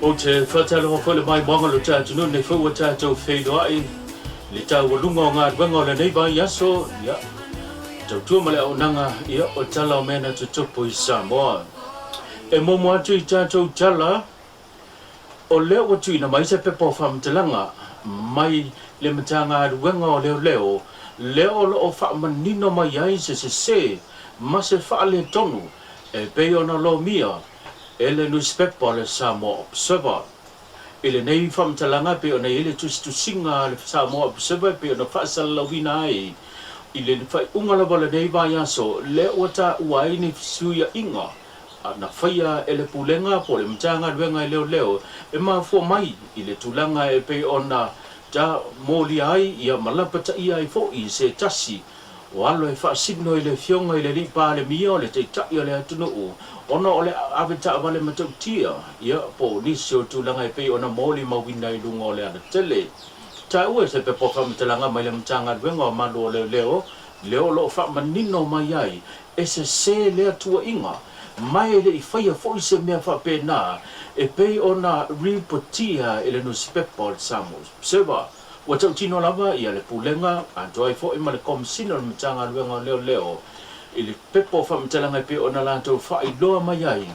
o te whatalo o whale mai wanga lo tātunu nei whau tātou whaidoa i le tāu lunga o ngā ruanga o le nei vai aso ia tau tuamale au nanga ia o tala o mena te tupu i Samoa e momo atu i tātou tala o leo watu ina mai se pepo whamtalanga mai le matanga ruanga o leo lo o whamanino mai ai se ma se whaale tonu e peo na lo mia ele newspaper le Samoa Observer ele nei whamtalanga pe o nei ele tusinga le Samoa Observer pe o na whaasalawina ai ile whai ungalava le nei vai aso le o ta uai ni suia inga na whaia ele pulenga po le mtanga ruenga i leo e ma fo mai ile tulanga e pe o na ta moli ai ia malapata ia i fo i se tasi o alo e whaasigno i le fionga i le ripa le mia o le te tai o le atunu ona ole aveta vale matautia ia po nisi o tulanga e pe ona moli mawina i lunga o le ana tele ta ue se pe po whamtalanga mai le mtanga ruenga o manu o leo lo whamanino mai ai e se lea tua inga mai le i whaia fo i se mea whapena e pe ona reportia ele newspaper Samoa Observer wa tau tino lava ia le pulenga antoai fo i ma le komisina o le mtanga ruenga o leo ili pepo whamtalanga pe ona lantou whailoa mai ai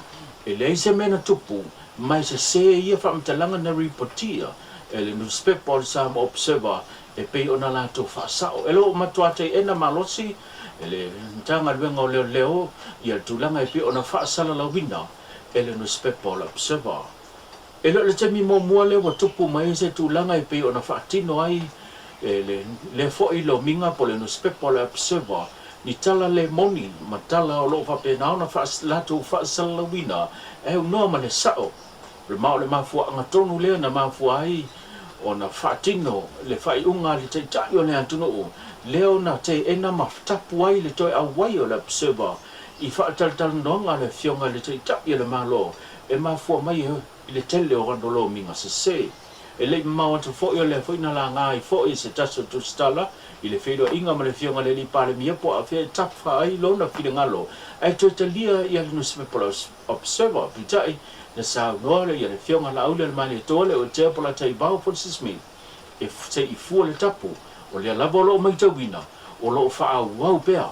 e le se mena tupu mai se ia whamtalanga na reportia ele newspaper Samoa Observer e pe ona lantou whaasao elo matuate ena malosi ele mtanga ruenga o leo ia tulanga e pe ona whaasala lawina ele newspaper Observer ele le temi mo le wa tupu mai se tulanga e pe ona whaatino ai le fo i lo minga po le newspaper Observer ni tala le moni ma tala o lo fa pe na ona fa lato fa salawina e no ma le sao le ma fu anga tonu le na ma fu ai ona fa tino le fa unga le te tai o le atuno le ona te ena ma tapu ai le toi awai o le Observer i fa tal nonga le fionga le te tai o le malo e ma fu mai le tele o randolo minga se e le mau te fo yo le fo ina la ngai fo i se taso tu stala i le fedo inga ma le fionga le li pale mia po a fe tafa ai lo na fide ngalo ai to te lia ia no se po Observer pitai na sa no le ia le fionga la ule le mani to le o te pola tai bao fo sismi e se i fu le tapu o le la bolo mai tawina o lo fa au pea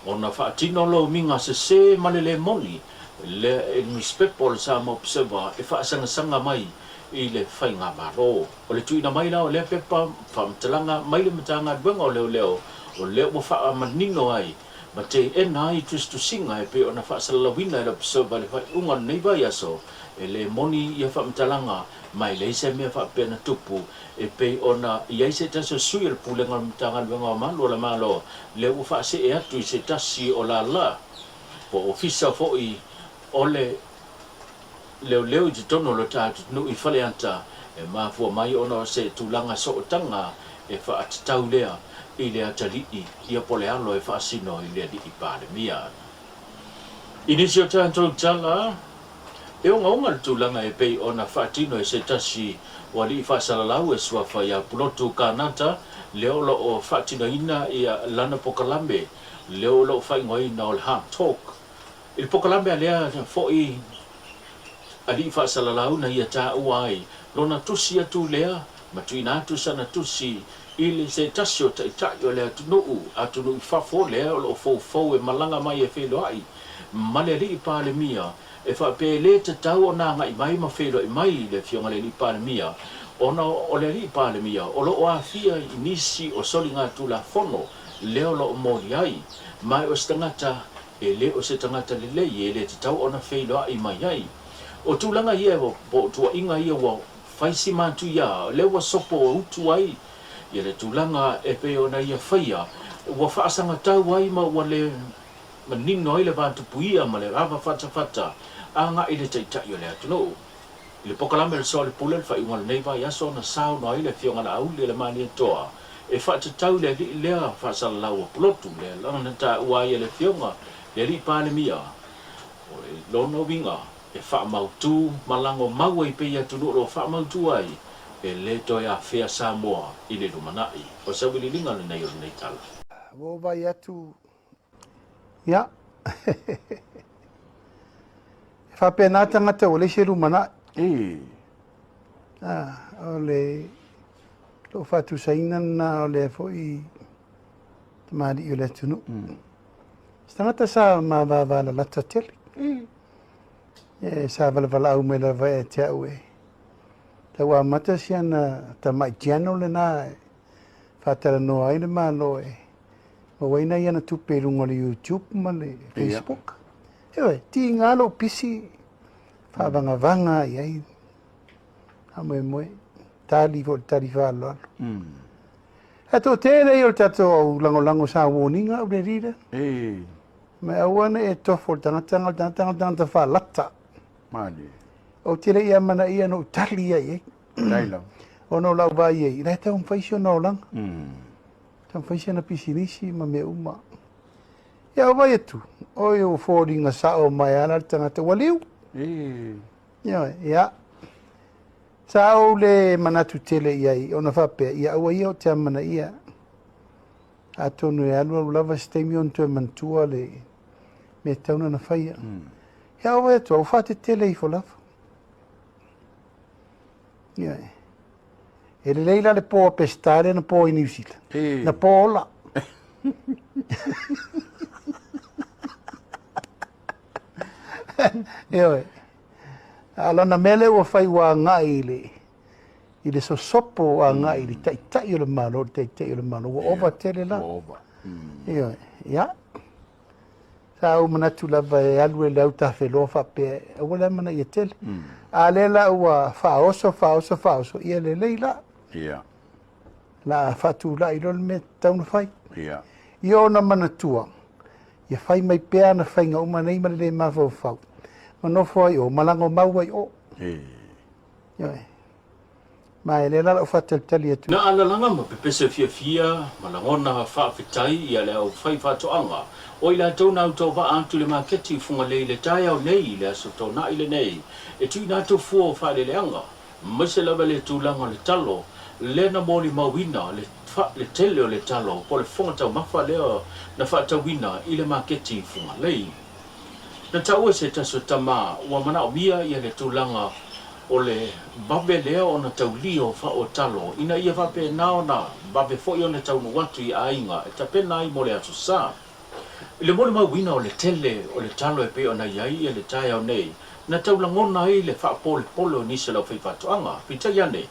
ona fa tino lo minga se ma le moni le newspaper Samoa Observer e fa sanga mai i le whainga maro. O le tuina mai la o le pepa whamtalanga mai le matanga ruenga o leo mo wha manino ai. Ma te ena ai tu singa e pe ona wha salalawina e le Observer le whai unga nei vai aso e le moni i a whamtalanga mai le se mea wha pena tupu e pe ona i aise taso sui le pulenga le matanga ruenga o malo la malo le u wha se e atu i se tasi o la po ofisa fo i ole leo i tono lo tātu nu i whale anta e mafua mai ono se tūlanga so tanga e wha atatau lea i lea talii i apole alo e wha asino i lea di i pāle mia. Inisio tātou tala e unga le tūlanga e pei ona wha atino e se tasi wali i wha salalau e sua whai a pulotu kānata leo lo o wha atino ina i a lana pokalambe leo lo whai ngoi na o le Hard Talk. Il pokalambe a lea fo i ali fa salalau na ia ta uai lona tusi atu lea matuina atu sana tusi ile se tasio ta o lea atu fa fo lea lo fo e malanga mai e felo ai male li pa le mia e fa pe le te tau ona ngai mai ma felo mai le fionga le li pa le mia ona o le li pa le mia o lo a fia inisi o solinga tu la fono leo lo mori ai mai o stangata e le o se tangata le le te tau ona felo ai mai ai o tūlanga ia po tua inga ia wa whaisi mātu ia le wa sopo o utu ai ia le tūlanga e pe ona ia whaia wa whaasanga tau ai ma wa le manino i le vātupu ia ma le rava whata a ngā i le teitai o le atuno i le pokalame le soa le pule le whai unga le neiva i aso na sao no i le fionga na au le mani toa e whatatau le li lea whaasala lau a pulotu le langa ta uai le fionga le li pāle mia o le lono winga e wha mautu malango mau i peia tunu ro wha mautu ai e le toi a whea Samoa i le rumanai o sa wili linga le nei o nei tala. Wo vai atu ia Whapena tangata o le seru mana. O le lo whatu saina na o le foi tamari i o le tunu. Tangata sa ma wala lata tele. Sa wala au me la vai te au e. Ta wa mata siana ta mai channel le na whatara no ai le malo e. Ma waina ia na tupe runga le YouTube ma le Facebook. Ewe, ti ngalo pisi whawanga vanga i ai. Amoe moe, tali fo tali whalo. Ato tere i o tato au lango sa warninga o le rira. Me awana e tofo tangata whalata. O tere ia mana ia no tali ia i. O no lau vai i. Rai tau mwhaisio no langa. Tau mwhaisio na pisi nisi ma me uma. Ia o vai atu. O i o fōringa sa o mai ana tangata waliu. Ia. Sa o le manatu tele ia i. O na whapea. Ia ua ia o te amana ia. A tonu e alua lava stemi on tue mantua le me tauna na whaia. Ia o vai atu. Au whate tele i whalafa. Ia. E le leila le pō pestare na pō i New Zealand. Na pō la. Ia. Ala na mele ua whai wa ngai i le sosopo wa ngai i tai o le malo, tai o le malo. Ua ova tele la. Ia. Ia. Sa au manatu lava e alu e lau ta wheloa whape. Ua le mana i e tele. A lela ua whaoso. Ia le leila. Ia. La whatu la i lol me tauna whai. Ia. Ia na manatua. Ia whai mai pēr na whai ngā uma nei mara le mawhau whau. Manofo ai o, malango mau ai o. Ia. Ma e le lala o whataltali atu. Na alalanga ma pepese fia malangona whaafitai ia le au whai whatoanga. O ila tau nau tau wa antu le maketi funga le tai au nei le aso tau na ile nei. E tui nā tau fua o whaile le anga. Maise lawa le tūlanga le talo. Le na mōli mawina le tele o le talo. Po le funga tau mawha leo na whaatawina i le maketi funga lei. Na tau e se taso tama ua mana o mia ia le tūlanga o le babe lea o na tau lio wha o talo. Ina ia vape nao na babe fo o na tau nuatu i ainga. E ta pena i mo le atu sa. I le mole mawina o le tele o le talo e pe o na iai e le tai au nei. Na tau langona i le wha pole o nisa lau whaifatoanga. Pita iane.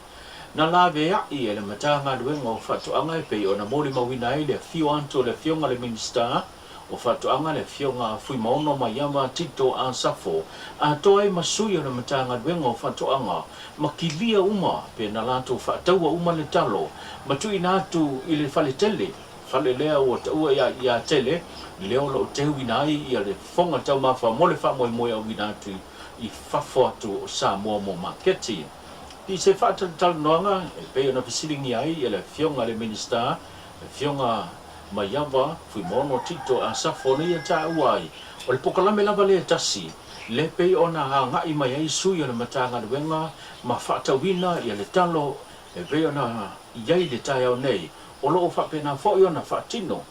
Na lawe ai e le matanga luenga o whatoanga e pe o na mole mawina i le fio anto le fionga le minister. O whatoanga le fionga fui maono ma yama tito a safo. A toa e masui o na matanga luenga o whatoanga. Ma kilia uma pe na lato whataua uma le talo. Ma tui natu i le whale tele. Whale lea o taua ia tele. Leo lo te wina i le fonga tau mawha mole wha moe moe au wina atu i whafo atu o sa mua mo maketi. I se whaatal noanga e peo na pisilingi ai i le fionga le minister, le fionga maiawa, fui mono tito a safo na ia ta uai. O le pokalame lava le tasi, le peo na hanga i mai ai sui o le matanga luenga, ma whaatawina i le talo, e peo na iai le tai au nei, o loo whapena fo i o na whaatino,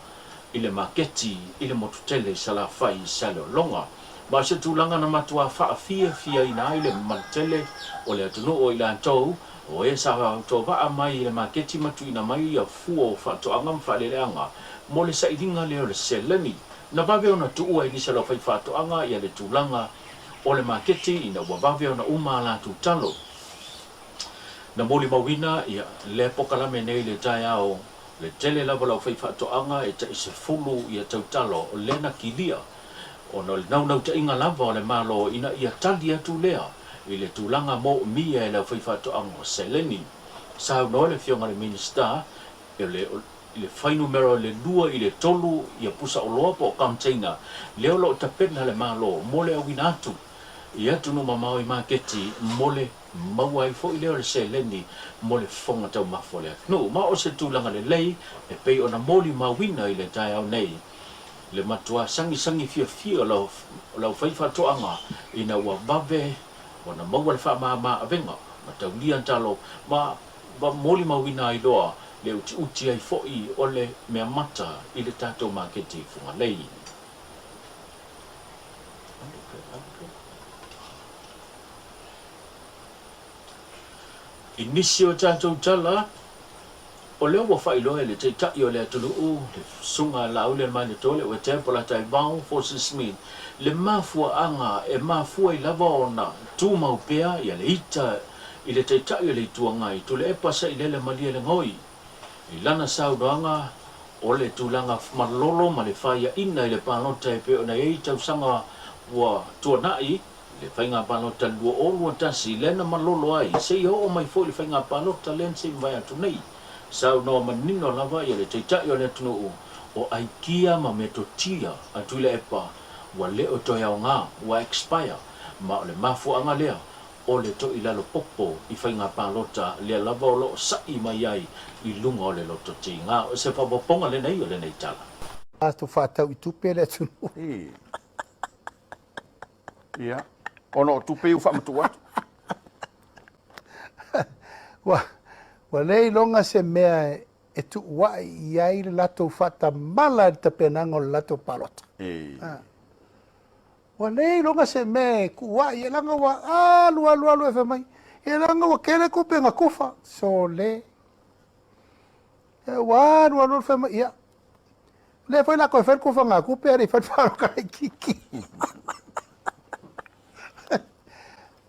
i le maketi, i le motutele sa la whai sa le longa. Ma se tūlanga na matua whaafia i na i le mantele o le atunu o i la antou, o e sa tō waa mai i le maketi matu i na mai a fua o whatoanga mwhaleleanga, mo le sa iringa leo le seleni. Na wawe o na tuua i nisa lau whai whatoanga i le tūlanga o le maketi i na wawe o na uma la tu talo. Na moli mawina i le pokalame nei le tai au, le tele lava lau whai whatoanga e ta i se fulu i a tautalo o lena kilia. O no nau te inga lava o le malo ina ia tali atu lea i le tūlanga mo mia e le whaiwhatoanga o Seleni. Sa no le fionga le minister i le whai numero le lua i le tolu i a pusa o loa po o kamteina. Leo lo tapena le malo mo le awina atu i atu no mamau i maketi mo le mauai fo i leo le Seleni mo le fonga tau mafo le. No, ma o se tūlanga le lei e pei o na moli mawina i le tai au nei. Le matua sangi fia lau whaiwhatoanga ina ua babe o na maua le wha avenga ma tau lian talo ma moli mawina i loa le uti ai fo'i o le mea mata i le tātou maketi funga lei. inisio tātou tala, o leo wa whailoa le te tai o le atunu u, le sunga lau le mani tole, o tempola tai vau, forces mean, le mafua anga, e mafua I lava ona, tū mau pea, ia le ita, I le te tai o le tuangai, tu le epasa I le malia le ngoi, I lana saudoanga, o le tūlanga malolo, ma le whaia ina I le pānota e pe o na ei tau sanga wa tuanai, le whainga pānota lua o lua tasi, lena malolo ai, se I o mai fo le whainga pānota len se mai atu nei, sau no manino lava ia le teitai o le tunu o aikia ma me totia atu le epa wa le o toi au ngā wa expire ma o le mafu anga lea o le to I lalo popo I whainga pālota lea lava o lo sai mai ai I lunga o le loto ti ngā o se whapaponga le nei o le nei tala. Ato whātau I tupe le tunu. Ia. Ono tupe u whamatu atu. Wa lei longa se mea e tu wai iai le lato fata mala te penango le lato palota. Wa lei longa se mea ku wai e langa wa alu e whamai. E langa wa kere kupe ngā kufa. So le. E wa alu e whamai. Ia. Le fai lako e whair kufa ngā kupe ari whair wharo kai kiki.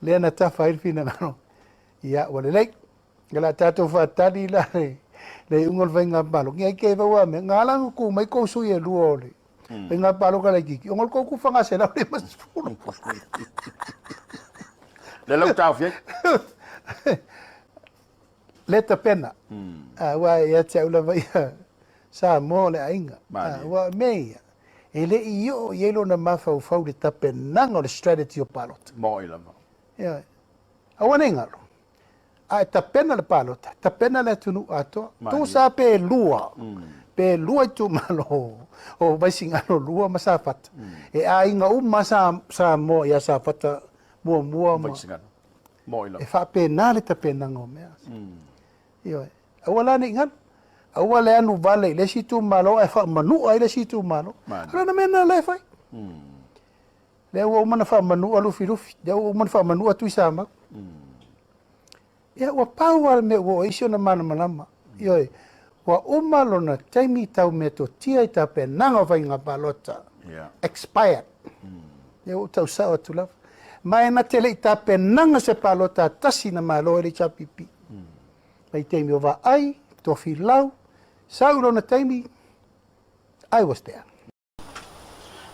Le ana ta whair fina ngano. Ia wa le lei. Gala tato fatali la le ungol venga palo ngai ke va me ngala ku mai ko su ye luole venga palo kala kiki ungol ko ku fanga se la le mas fulo Le lau tau fie. le ta pena wa ya te ula vai sa mo le ainga wa me ele io yelo na mafa u fau de ta pena ngol strategy o palot Mo I lava. ya awana ngalo ai ta pena le palota, ta pena le tunu ato, tu sa pe lua tu malo, o vai singano lua masa fata. E a inga masa sa mo ya sa fata mua Vai singano. Mo I lava. e fa pena le ta pena ngomea. Io, awala ni ngan, awala anu vale le si tu malo, e fa manu ai le si tu malo. Ala na mena le fai. Le o mana fa manu alu filufi, le o mana fa manu atu sama. Ia wa pau me wo isio na mana malama. Ioi, wa umalo na taimi tau me to tia I ta pe nanga whainga palota. Expired. Ia o tau sao atu lava. Mai na tele I ta pe nanga se palota tasi na malo e le chapipi. Mai taimi o wa ai, tofi lau, sauro na taimi, I was there.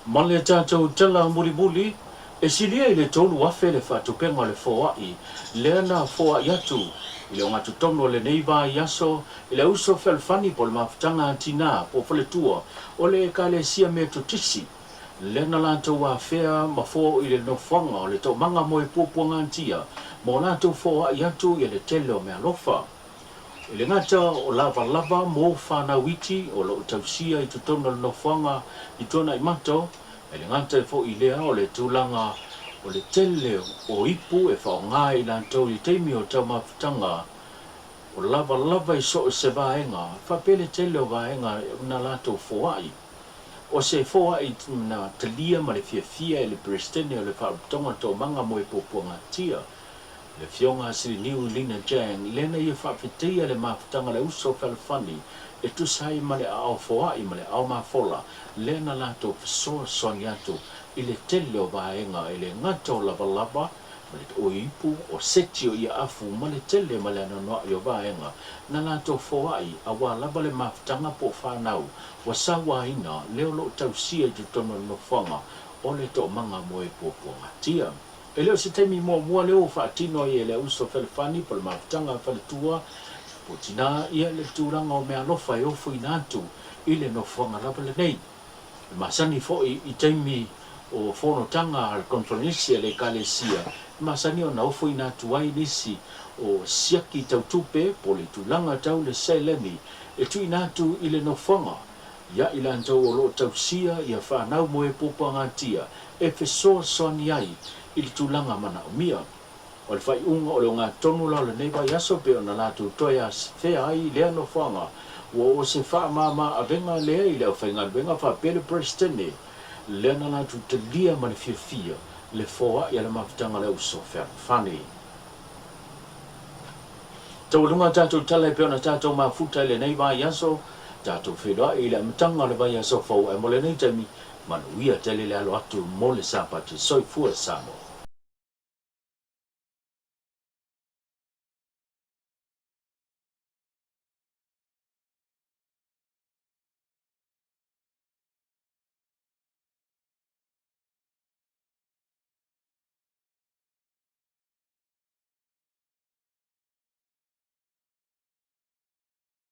Male tātou tala muli e silia I le tolu afe le whatupenga le foai, le ana foai atu, I le o ngatu tono le neiva yaso, I le uso felfani po le mafutanga tina po tua, o le ka le sia me tutisi, le na lantou afea ma fo I le nofanga o le to manga mo e pupuanga antia, mo lantou foai atu I le tele o me alofa. I le ngata o lava mo whana witi o lo tausia I tutono le nofanga I tona I mato, e le ngata fo I lea o le tūlanga o le tele o ipu e whaonga I lantou I teimi o tau mafutanga o lava I so se vaenga, whapele tele o vaenga na lato foai. O se foai na talia ma le fia e le prestene o le whaotonga tō manga mo e popuanga tia. Le fionga si niu lina jang, lena I whapetei le mafutanga le uso falfani, e tu sai ma le ao foai ma le ao mafola, lena lato so soniato I le tele o vaenga I le ngata o lava ma le o ipu o seti o ia afu ma le tele ma le ananoa I o vaenga na lato foai a wa lava le mafutanga po whanau wa sawa ina leo lo tausia I tutono no whanga o le to manga mo e poponga tia. E leo se teimi mua leo whaatino I le uso felfani po le mafutanga whaletua po tina ia le tūranga o mea lofa e ofu I nātu I le no whanga lava le nei. Masani fo I teimi o whonotanga al konfronisia le kalesia. Masani o na ofu I nātu ai nisi o siaki tautupe po le tūlanga tau le seleni e tu I nātu I le no whanga. Ia I lantou o lo tausia ia whanau mo e popanga tia e fesoa soani ai I le tūlanga mana o mia. O le whai unga o le ngā tonu lau le neiva yaso pe o na lātu toia whea ai lea no whanga. O se wha mama a venga lea I leo whainga venga wha pele prestene lea na lātu te lia ma le fia le foa I le mafutanga le uso whea whani. châu lúc mà cha châu cha lại biểu là cha châu mà phút thay lên này ba giá số cha châu phê đó ý là chẳng ngờ là ba giá số phổ em một lên này chơi mi mà nuôi ở chơi là loạt tu mole sa pa chỉ soi phu sa mo